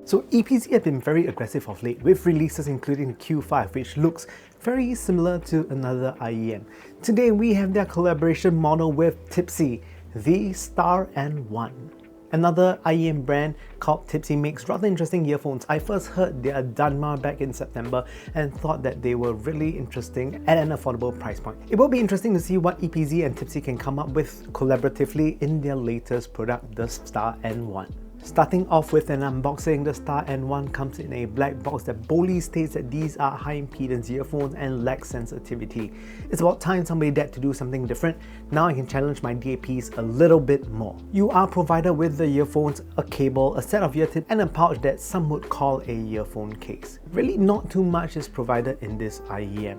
So EPZ have been very aggressive of late with releases including the Q5, which looks very similar to another IEM. Today we have their collaboration model with Tipsy, the Star N1. Another IEM brand called Tipsy makes rather interesting earphones. I first heard their Danmar back in September and thought that they were really interesting at an affordable price point. It will be interesting to see what EPZ and Tipsy can come up with collaboratively in their latest product, the Star N1. Starting off with an unboxing, the Star N1 comes in a black box that boldly states that these are high impedance earphones and lack sensitivity. It's about time somebody dared to do something different. Now I can challenge my DAPs a little bit more. You are provided with the earphones, a cable, a set of ear tips, and a pouch that some would call a earphone case. Really not too much is provided in this IEM.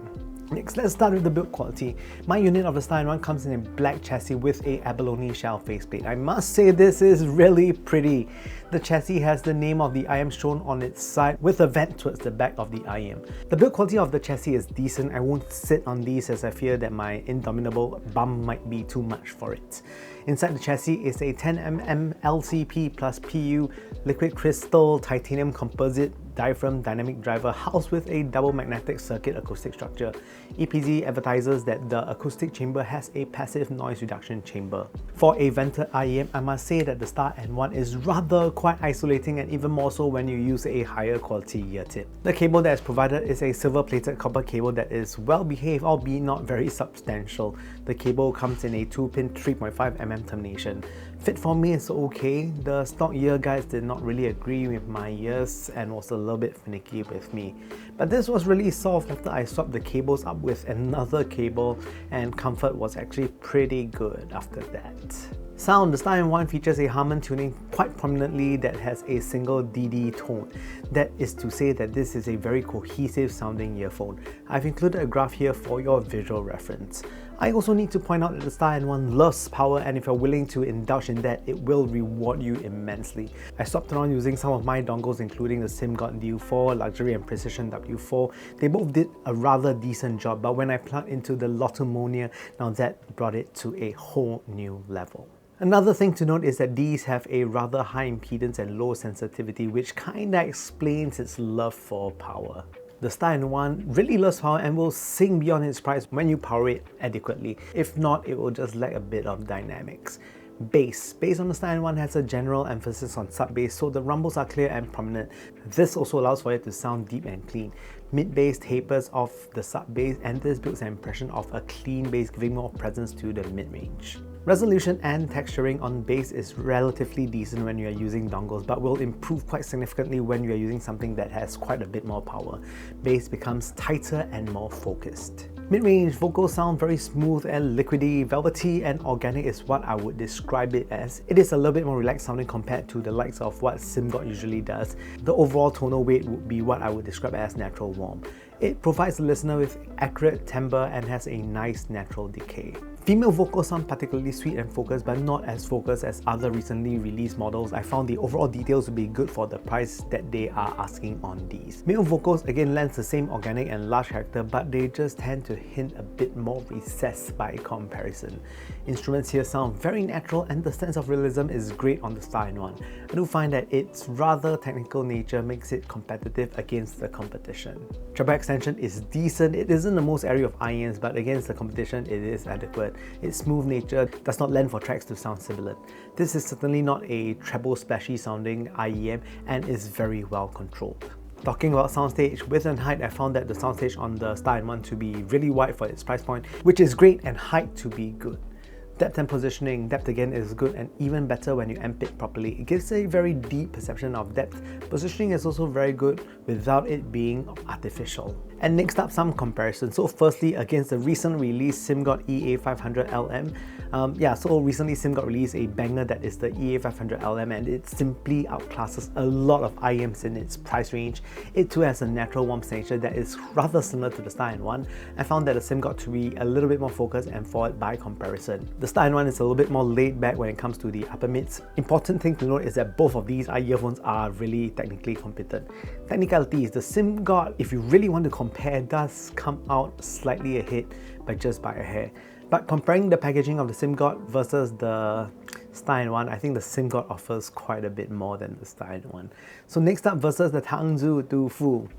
Next, let's start with the build quality. My unit of the Star N1 comes in a black chassis with a abalone shell faceplate. I must say this is really pretty. The chassis has the name of the IEM shown on its side with a vent towards the back of the IEM. The build quality of the chassis is decent. I won't sit on these as I fear that my indomitable bum might be too much for it. Inside the chassis is a 10mm LCP plus PU liquid crystal titanium composite diaphragm dynamic driver housed with a double magnetic circuit acoustic structure. EPZ advertises that the acoustic chamber has a passive noise reduction chamber. For a vented IEM, I must say that the Star N1 is rather quite isolating, and even more so when you use a higher quality ear tip. The cable that is provided is a silver plated copper cable that is well behaved, albeit not very substantial. The cable comes in a 2-pin 3.5mm termination. Fit for me is okay. The stock ear guides did not really agree with my ears and was a little bit finicky with me. But this was really solved after I swapped the cables up with another cable, and comfort was actually pretty good after that. Sound, the Star N1 features a Harman tuning quite prominently that has a single DD tone. That is to say that this is a very cohesive sounding earphone. I've included a graph here for your visual reference. I also need to point out that the Star N1 loves power, and if you're willing to indulge in that, it will reward you immensely. I swapped around using some of my dongles, including the Simgot Dufu, Luxury and Precision W4. They both did a rather decent job, but when I plugged into the Lotomonia, now that brought it to a whole new level. Another thing to note is that these have a rather high impedance and low sensitivity, which kinda explains its love for power. The Star N1 really loves power and will sing beyond its price when you power it adequately. If not, it will just lack a bit of dynamics. Bass on the Star N1 has a general emphasis on sub-bass, so the rumbles are clear and prominent. This also allows for it to sound deep and clean. Mid-bass tapers off the sub-bass, and this builds an impression of a clean bass, giving more presence to the mid-range. Resolution and texturing on bass is relatively decent when you are using dongles, but will improve quite significantly when you are using something that has quite a bit more power. Bass becomes tighter and more focused. Mid-range vocals sound very smooth and liquidy. Velvety and organic is what I would describe it as. It is a little bit more relaxed sounding compared to the likes of what Simgot usually does. The overall tonal weight would be what I would describe as natural warm. It provides the listener with accurate timbre and has a nice natural decay. Female vocals sound particularly sweet and focused, but not as focused as other recently released models. I found the overall details to be good for the price that they are asking on these. Male vocals again lends the same organic and large character, but they just tend to hint a bit more recessed by comparison. Instruments here sound very natural, and the sense of realism is great on the Star N1. I do find that its rather technical nature makes it competitive against the competition. Treble extension is decent. It isn't the most airy of IEMs, but against the competition it is adequate. Its smooth nature does not lend for tracks to sound sibilant. This is certainly not a treble splashy sounding IEM and is very well controlled. Talking about soundstage, width and height, I found that the soundstage on the Star N1 to be really wide for its price point, which is great, and height to be good. Depth and positioning, depth again is good and even better when you amp it properly. It gives a very deep perception of depth. Positioning is also very good without it being artificial. And next up, some comparison. So firstly, against the recent release Simgot EA500LM. So recently Simgot released a banger that is the EA500LM, and it simply outclasses a lot of IEMs in its price range. It too has a natural warm signature that is rather similar to the Star N1. I found that the Simgot to be a little bit more focused and forward by comparison. The Star N1 is a little bit more laid back when it comes to the upper mids. Important thing to note is that both of these earphones are really technically competent. Technicalities, the Simgot, if you really want to compare, does come out slightly ahead by just by a hair. But comparing the packaging of the Simgot versus the Star-in-1, I think the Simgot offers quite a bit more than the Star-in-1. So next up versus the Tangzu Dufu.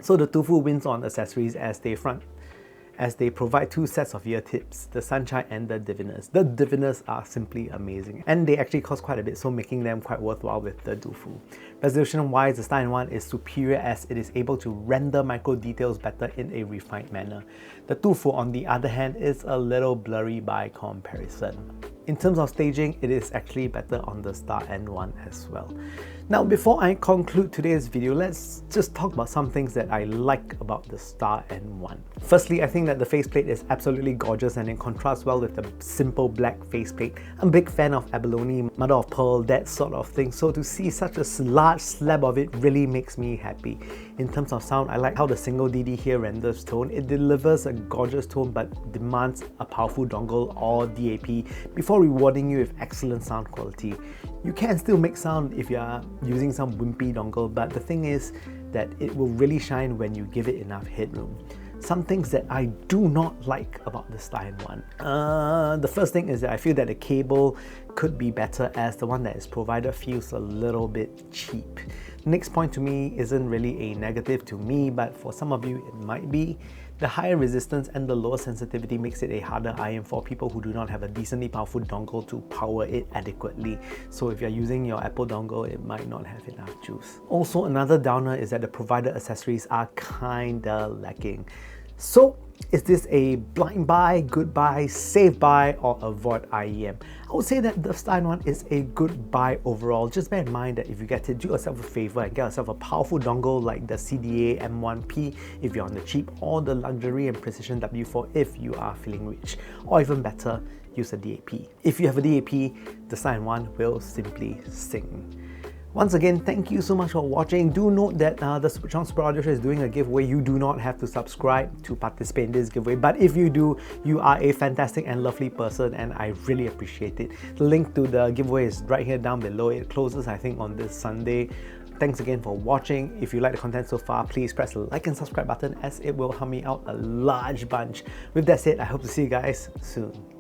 So the Dufu wins on accessories as they provide two sets of ear tips, the Sunshine and the Diviners. The Diviners are simply amazing and they actually cost quite a bit, so making them quite worthwhile with the Dufu. Resolution wise, the Star-in-1 is superior as it is able to render micro details better in a refined manner. The Dufu on the other hand is a little blurry by comparison. In terms of staging, it is actually better on the Star-in-1 as well. Now, before I conclude today's video, let's just talk about some things that I like about the Star-in-1. Firstly, I think that the faceplate is absolutely gorgeous and it contrasts well with the simple black faceplate. I'm a big fan of abalone, mother of pearl, that sort of thing, so to see such a large slab of it really makes me happy. In terms of sound, I like how the single DD here renders tone. It delivers a gorgeous tone but demands a powerful dongle or DAP before rewarding you with excellent sound quality. You can still make sound if you are using some wimpy dongle, but the thing is that it will really shine when you give it enough headroom. Some things that I do not like about the Star-in-1. The first thing is that I feel that the cable could be better as the one that is provided feels a little bit cheap. Next point to me isn't really a negative to me, but for some of you it might be. The higher resistance and the lower sensitivity makes it a harder IM for people who do not have a decently powerful dongle to power it adequately. So if you're using your Apple dongle, it might not have enough juice. Also, another downer is that the provided accessories are kinda lacking. So, is this a blind buy, good buy, safe buy, or avoid IEM? I would say that the Star-in-1 is a good buy overall. Just bear in mind that if you get it, do yourself a favor and get yourself a powerful dongle like the CDA M1P if you're on the cheap, or the luxury and precision W4 if you are feeling rich, or even better, use a DAP. If you have a DAP, the Star-in-1 will simply sing. Once again, thank you so much for watching. Do note that the Supercharged Super Audio Show is doing a giveaway. You do not have to subscribe to participate in this giveaway, but if you do, you are a fantastic and lovely person and I really appreciate it. The link to the giveaway is right here down below. It closes, I think, on this Sunday. Thanks again for watching. If you like the content so far, please press the like and subscribe button as it will help me out a large bunch. With that said, I hope to see you guys soon.